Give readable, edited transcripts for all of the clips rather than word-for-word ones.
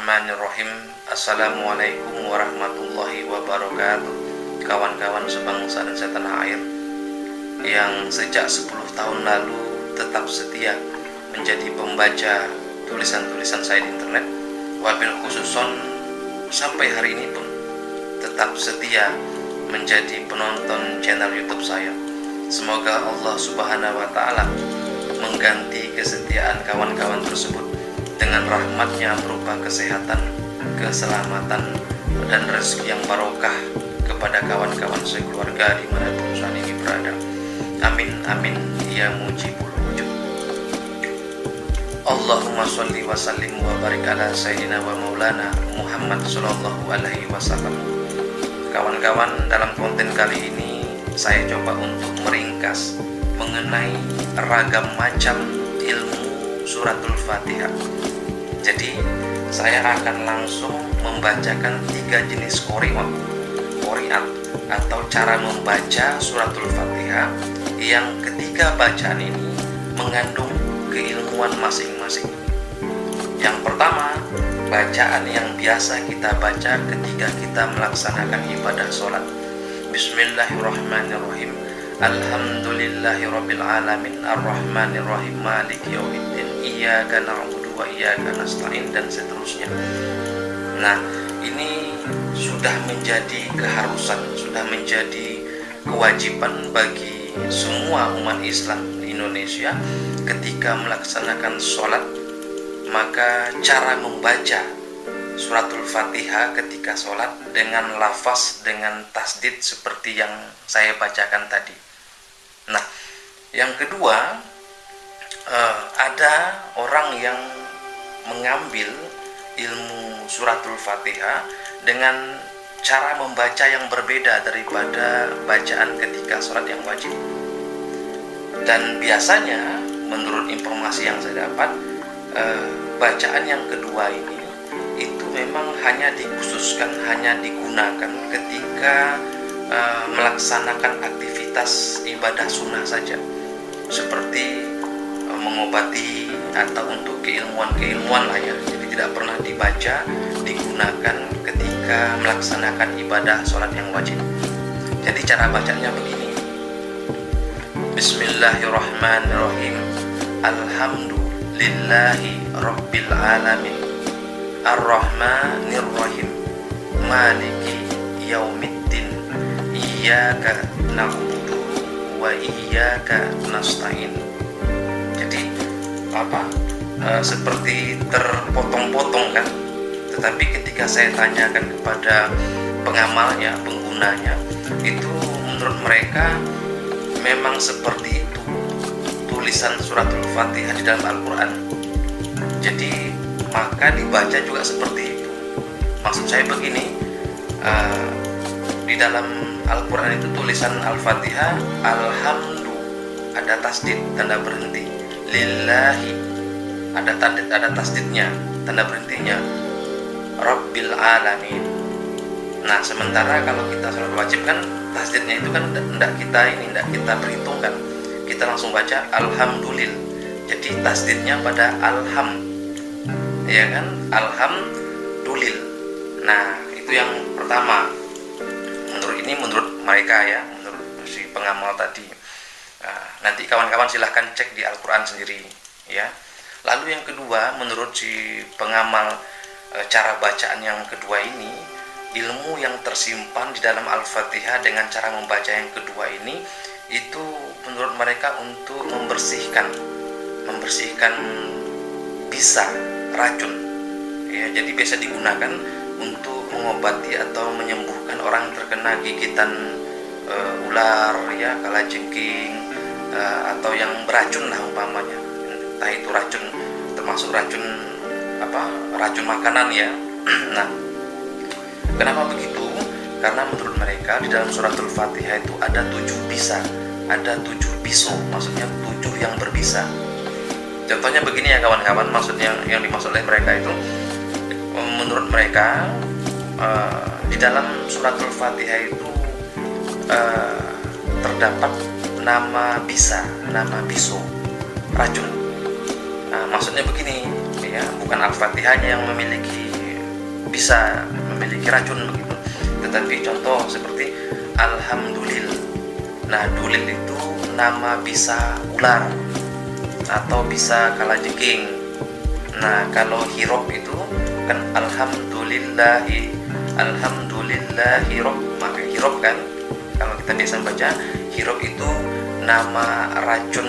Bismillahirrahmanirrahim. Assalamualaikum warahmatullahi wabarakatuh. Kawan-kawan sebangsa dan setanah air yang sejak 10 tahun lalu tetap setia menjadi pembaca tulisan-tulisan saya di internet, wabil khususon sampai hari ini pun tetap setia menjadi penonton channel YouTube saya. Semoga Allah Subhanahu wa Ta'ala mengganti kesetiaan kawan-kawan tersebut dengan rahmatnya berupa kesehatan, keselamatan, dan rezeki yang barokah kepada kawan-kawan sekeluarga dimanapun saat ini berada. Amin amin ya mujibul wujud. Allahumma sholli wa sallim wa barik ala sayyidina wa maulana Muhammad sallallahu alaihi wasallam. Kawan-kawan, dalam konten kali ini saya coba untuk meringkas mengenai ragam macam ilmu suratul Fatihah. Jadi saya akan langsung membacakan 3 jenis qiraat atau cara membaca suratul Fatihah yang ketiga bacaan ini mengandung keilmuan masing-masing. Yang pertama, bacaan yang biasa kita baca ketika kita melaksanakan ibadah sholat. Bismillahirrahmanirrahim. Alhamdulillahirabbil alamin arrahmanirrahim maliki yaumiddin iyyaka na'budu wa iyyaka nasta'in, dan seterusnya. Nah, ini sudah menjadi keharusan, sudah menjadi kewajiban bagi semua umat Islam di Indonesia ketika melaksanakan sholat. Maka cara membaca suratul Fatihah ketika sholat dengan lafaz, dengan tasdid seperti yang saya bacakan tadi. Nah, yang kedua, ada orang yang mengambil ilmu suratul Fatihah dengan cara membaca yang berbeda daripada bacaan ketika sholat yang wajib. Dan biasanya menurut informasi yang saya dapat, bacaan yang kedua ini itu memang hanya dikhususkan, hanya digunakan ketika melaksanakan aktivitas ibadah sunnah saja, seperti mengobati atau untuk keilmuan-keilmuan lah ya. Jadi tidak pernah dibaca, digunakan ketika melaksanakan ibadah sholat yang wajib. Jadi cara bacanya begini. Bismillahirrahmanirrahim. Alhamdulillahi rabbil alamin arrahmanirrahim maliki yaumiddin iyyaka na'budu wa iyyaka nasta'in. Jadi seperti terpotong-potong kan, tetapi ketika saya tanyakan kepada pengamalnya, penggunanya, itu menurut mereka memang seperti itu tulisan suratul Fatihah di dalam Al-Quran. Jadi maka dibaca juga seperti itu. Maksud saya begini, di dalam Al-Quran itu tulisan Al-Fatihah, alhamdu ada tasdid, tanda berhenti, lillahi ada tasdidnya, tanda berhentinya, rabbil alamin. Nah, sementara kalau kita sholat wajib kan tasdidnya itu kan tidak kita perhitungkan, kita langsung baca alhamdulillah. Jadi tasdidnya pada alham, ya kan, alhamdulillah. Nah, itu yang pertama. Menurut mereka ya, menurut si pengamal tadi. Nah, nanti kawan-kawan silahkan cek di Al-Quran sendiri ya. Lalu yang kedua, menurut si pengamal, cara bacaan yang kedua ini, ilmu yang tersimpan di dalam Al-Fatihah dengan cara membaca yang kedua ini, itu menurut mereka untuk membersihkan bisa racun ya. Jadi biasa digunakan untuk mengobati atau menyembuhkan orang terkena gigitan ular ya, kalajengking, atau yang beracun lah umpamanya, entah itu racun, termasuk racun makanan ya. Nah, kenapa begitu? Karena menurut mereka di dalam suratul Fatihah itu ada 7 bisa, ada 7 pisau, maksudnya 7 yang berbisa. Contohnya begini ya kawan-kawan, maksudnya yang dimaksud oleh mereka itu, menurut mereka di dalam suratul Fatihah itu terdapat nama bisa, nama pisau, racun. Nah, maksudnya begini ya, bukan Al-Fatihahnya yang memiliki bisa memiliki racun begitu. Tetapi contoh seperti alhamdulillah. Nah, dulil itu nama bisa ular atau bisa kalajengking. Nah, kalau hirop itu kan alhamdulillahi rob, maka hirop kan kalau kita biasa baca hirop itu nama racun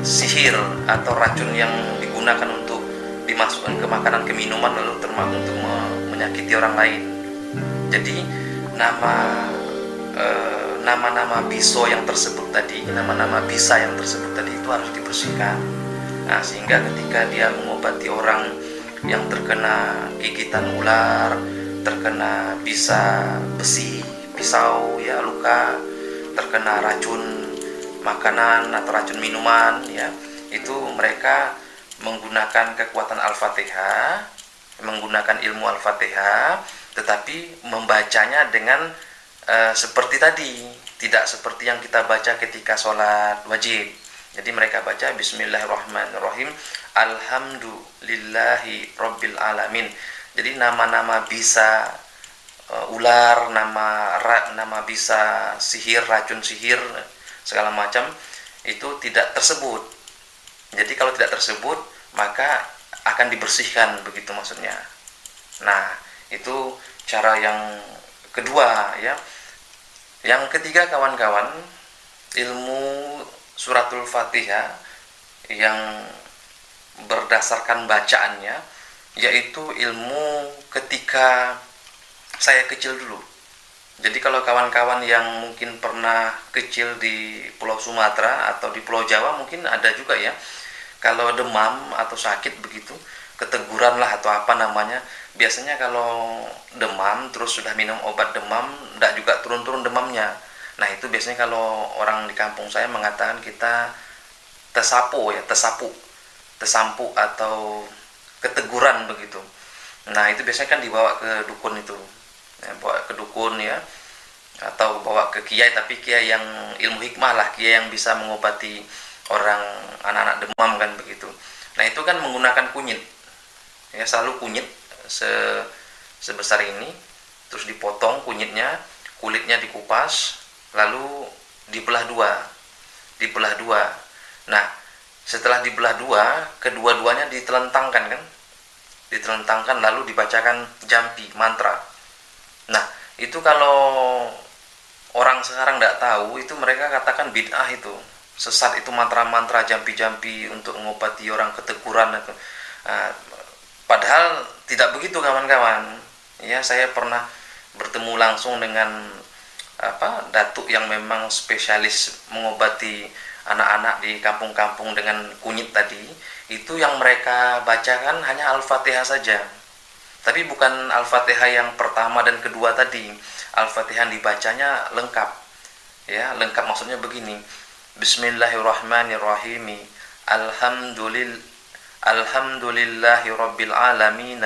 sihir atau racun yang digunakan untuk dimasukkan ke makanan, ke minuman, lalu termasuk untuk menyakiti orang lain. Jadi nama-nama biso yang tersebut tadi, nama-nama bisa yang tersebut tadi itu harus dibersihkan. Nah, sehingga ketika dia mengobati orang yang terkena gigitan ular, terkena bisa besi, pisau, ya luka, terkena racun makanan atau racun minuman, ya itu mereka menggunakan kekuatan Al-Fatihah, menggunakan ilmu Al-Fatihah, tetapi membacanya dengan seperti tadi, tidak seperti yang kita baca ketika sholat wajib. Jadi mereka baca Bismillahirrahmanirrahim, Alhamdulillahi Rabbil Alamin. Jadi nama-nama bisa ular, nama bisa sihir, racun sihir, segala macam itu tidak tersebut. Jadi kalau tidak tersebut, maka akan dibersihkan, begitu maksudnya. Nah, itu cara yang kedua, ya. Yang ketiga, kawan-kawan, ilmu suratul Fatihah yang berdasarkan bacaannya, yaitu ilmu ketika saya kecil dulu. Jadi kalau kawan-kawan yang mungkin pernah kecil di Pulau Sumatera atau di Pulau Jawa, mungkin ada juga ya, kalau demam atau sakit begitu, keteguran lah atau apa namanya, biasanya kalau demam terus sudah minum obat demam, tidak juga turun-turun demamnya. Nah, itu biasanya kalau orang di kampung saya mengatakan kita tersapu atau keteguran begitu. Nah, itu biasanya kan dibawa ke dukun itu, ya, bawa ke dukun ya, atau bawa ke kiai, tapi kiai yang ilmu hikmah lah, kiai yang bisa mengobati orang anak-anak demam kan begitu. Nah, itu kan menggunakan kunyit, ya, selalu kunyit sebesar ini, terus dipotong kunyitnya, kulitnya dikupas, lalu dibelah dua. Nah, setelah dibelah dua, kedua-duanya ditelentangkan lalu dibacakan jampi, mantra. Nah, itu kalau orang sekarang tidak tahu, itu mereka katakan bid'ah, itu sesat, itu mantra-mantra jampi-jampi untuk mengobati orang keteguran itu. Padahal tidak begitu, kawan-kawan. Ya, saya pernah bertemu langsung dengan datuk yang memang spesialis mengobati anak-anak di kampung-kampung dengan kunyit tadi. Itu yang mereka bacakan hanya Al-Fatihah saja. Tapi bukan Al-Fatihah yang pertama dan kedua tadi. Al-Fatihah yang dibacanya lengkap. Ya, lengkap maksudnya begini. Bismillahirrahmanirrahim. Alhamdulillahi Rabbil Alamin,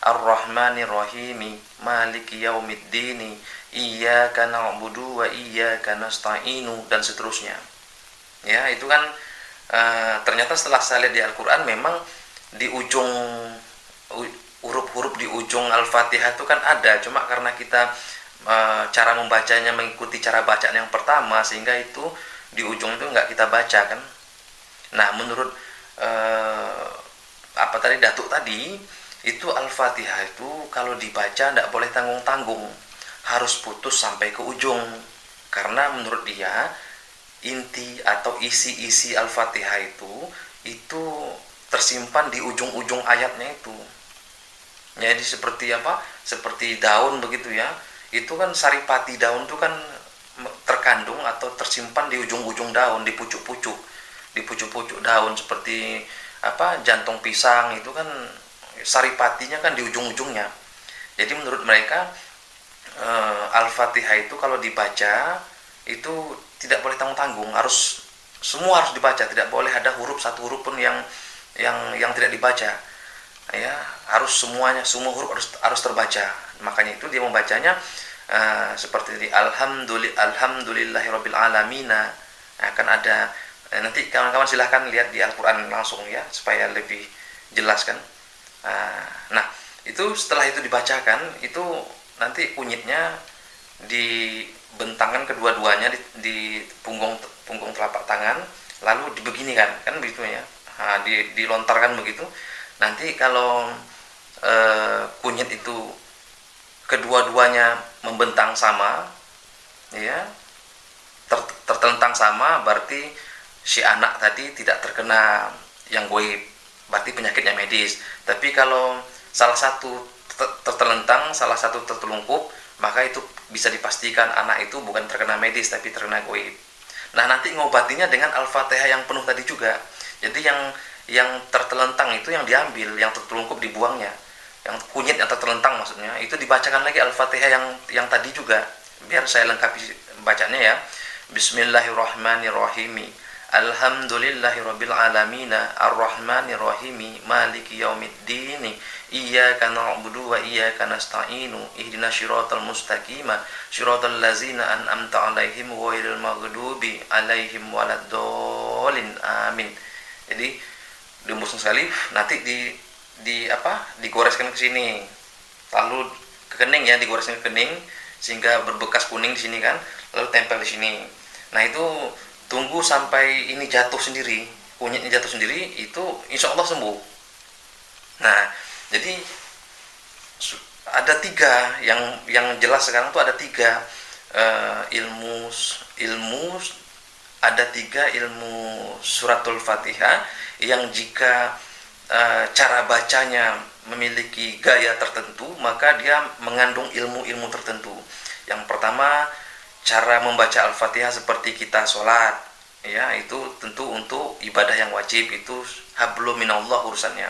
Ar-Rahmanirrahim, Maliki Yaumiddin, Iyyaka na'budu wa iyyaka nasta'inu, dan seterusnya. Ya, itu kan ternyata setelah saya lihat di Al-Quran, memang di ujung huruf-huruf di ujung Al-Fatihah itu kan ada, cuma karena kita cara membacanya mengikuti cara bacaan yang pertama, sehingga itu di ujung itu nggak kita baca kan. Nah, menurut datuk tadi, itu Al-Fatihah itu kalau dibaca tidak boleh tanggung-tanggung, harus putus sampai ke ujung, karena menurut dia inti atau isi Al-Fatihah itu tersimpan di ujung-ujung ayatnya itu. Jadi seperti daun begitu ya, itu kan saripati daun itu kan terkandung atau tersimpan di ujung-ujung daun, di pucuk-pucuk daun, seperti jantung pisang itu kan saripatinya kan di ujung-ujungnya. Jadi menurut mereka Al-Fatihah itu kalau dibaca itu tidak boleh tanggung-tanggung, semua harus dibaca, tidak boleh ada satu huruf pun yang tidak dibaca. Ya, harus semua huruf harus terbaca. Makanya itu dia membacanya seperti di Alhamdulillahirabbil alamin. Akan ada nanti kawan-kawan silahkan lihat di Al-Quran langsung ya, supaya lebih jelas kan. Nah, Itu setelah itu dibacakan, itu nanti kunyitnya dibentangkan kedua-duanya di punggung punggung telapak tangan, lalu dibeginikan, kan begitu ya. Nah, dilontarkan begitu. Nanti kalau kunyit itu kedua-duanya membentang sama, ya, tertelentang sama, berarti si anak tadi tidak terkena yang goib, berarti penyakitnya medis. Tapi kalau salah satu tertelentang, salah satu tertelungkup, maka itu bisa dipastikan anak itu bukan terkena medis tapi terkena goib. Nah, nanti ngobatinya dengan Al-Fatihah yang penuh tadi juga. Jadi yang tertelentang itu yang diambil, yang tertelungkup dibuangnya. Yang kunyit yang tertelentang maksudnya, itu dibacakan lagi Al-Fatihah yang tadi juga. Biar saya lengkapi bacanya ya. Bismillahirrahmanirrahim. Alhamdulillahirabbil alamin, arrahmanirrahim, maliki yaumiddin, iyyaka na'budu wa iyyaka nasta'in, ihdinas siratal mustaqim, siratal ladzina an'amta 'alaihim ghairil maghdubi 'alaihim waladdallin. Amin. Jadi diembuskan sekali, nanti digoreskan ke sini, lalu ke kening ya, digoreskan ke kening sehingga berbekas kuning di sini kan, lalu tempel di sini. Nah, itu tunggu sampai ini jatuh sendiri, kunyitnya jatuh sendiri, itu insya Allah sembuh. Nah, jadi ada 3 yang jelas sekarang tuh ada 3 ilmu, ada 3 ilmu suratul Fatihah yang jika cara bacanya memiliki gaya tertentu, maka dia mengandung ilmu-ilmu tertentu. Yang pertama, cara membaca Al-Fatihah seperti kita sholat, ya, itu tentu untuk ibadah yang wajib, itu hablum minallah urusannya.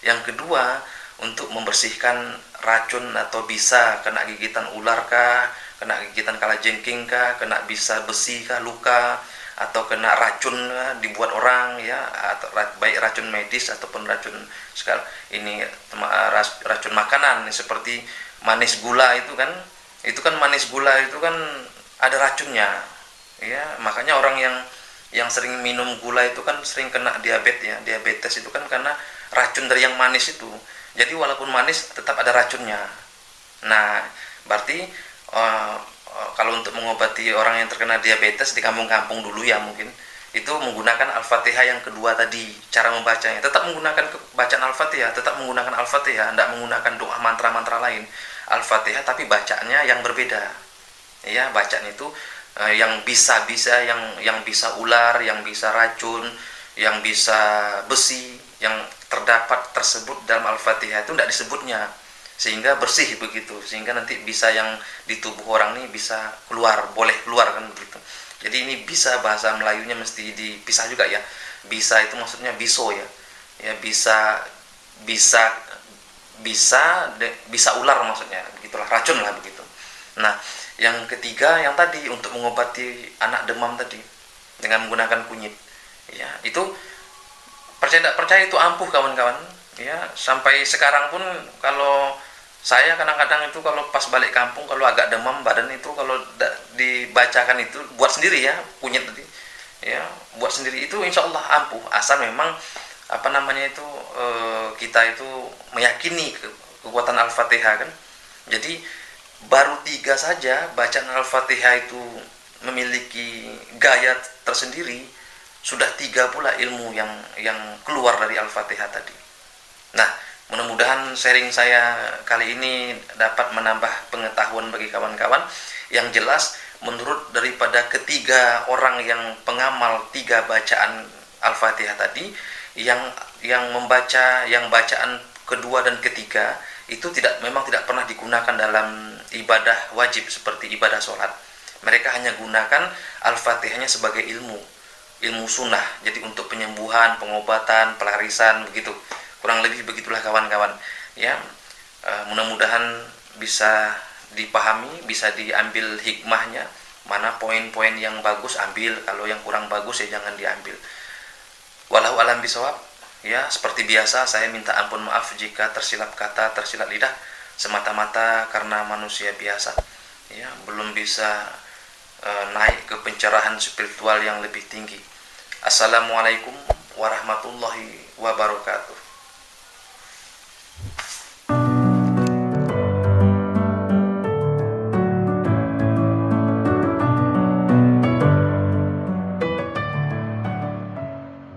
Yang kedua, untuk membersihkan racun atau bisa kena gigitan ular kah, kena gigitan kalajengking kah, kena bisa besi kah, luka, atau kena racun dibuat orang ya, atau baik racun medis ataupun racun racun makanan seperti manis gula itu kan manis gula itu kan ada racunnya ya, makanya orang yang sering minum gula itu kan sering kena diabetes itu kan karena racun dari yang manis itu. Jadi walaupun manis tetap ada racunnya. Nah, berarti kalau untuk mengobati orang yang terkena diabetes di kampung-kampung dulu ya, mungkin itu menggunakan Al-Fatihah yang kedua tadi. Cara membacanya tetap menggunakan bacaan Al-Fatihah, tetap menggunakan Al-Fatihah, tidak menggunakan doa mantra-mantra lain. Al-Fatihah tapi bacaannya yang berbeda. Ya, bacaan itu yang bisa yang bisa ular, yang bisa racun, yang bisa besi, yang terdapat tersebut dalam Al-Fatihah itu tidak disebutnya, sehingga bersih begitu, sehingga nanti bisa yang di tubuh orang ini bisa keluar, boleh keluar kan begitu. Jadi ini bisa, bahasa Melayunya mesti dipisah juga ya. Bisa itu maksudnya biso ya. Ya, bisa ular maksudnya, begitulah, racun lah begitu. Nah, yang ketiga yang tadi untuk mengobati anak demam tadi dengan menggunakan kunyit. Ya, itu percaya tidak percaya itu ampuh kawan-kawan. Ya, sampai sekarang pun kalau saya kadang-kadang itu kalau pas balik kampung, kalau agak demam badan itu, kalau dibacakan itu, buat sendiri ya, kunyit tadi ya, buat sendiri itu insya Allah ampuh, asal memang kita itu meyakini kekuatan Al-Fatihah kan. Jadi baru 3 saja bacaan Al-Fatihah itu memiliki gaya tersendiri, sudah 3 pula ilmu yang keluar dari Al-Fatihah tadi. Nah, mudah-mudahan sharing saya kali ini dapat menambah pengetahuan bagi kawan-kawan. Yang jelas, menurut daripada ketiga orang yang pengamal 3 bacaan Al-Fatihah tadi, yang membaca yang bacaan kedua dan ketiga itu memang tidak pernah digunakan dalam ibadah wajib seperti ibadah sholat. Mereka hanya gunakan Al-Fatihahnya sebagai ilmu sunnah, jadi untuk penyembuhan, pengobatan, pelarisan begitu. Kurang lebih begitulah kawan-kawan ya. Mudah-mudahan bisa dipahami, bisa diambil hikmahnya, mana poin-poin yang bagus ambil, kalau yang kurang bagus ya jangan diambil. Wallahu alam bisawab. Ya, seperti biasa saya minta ampun maaf jika tersilap kata, tersilap lidah, semata-mata karena manusia biasa ya, belum bisa naik ke pencerahan spiritual yang lebih tinggi. Assalamualaikum warahmatullahi wabarakatuh.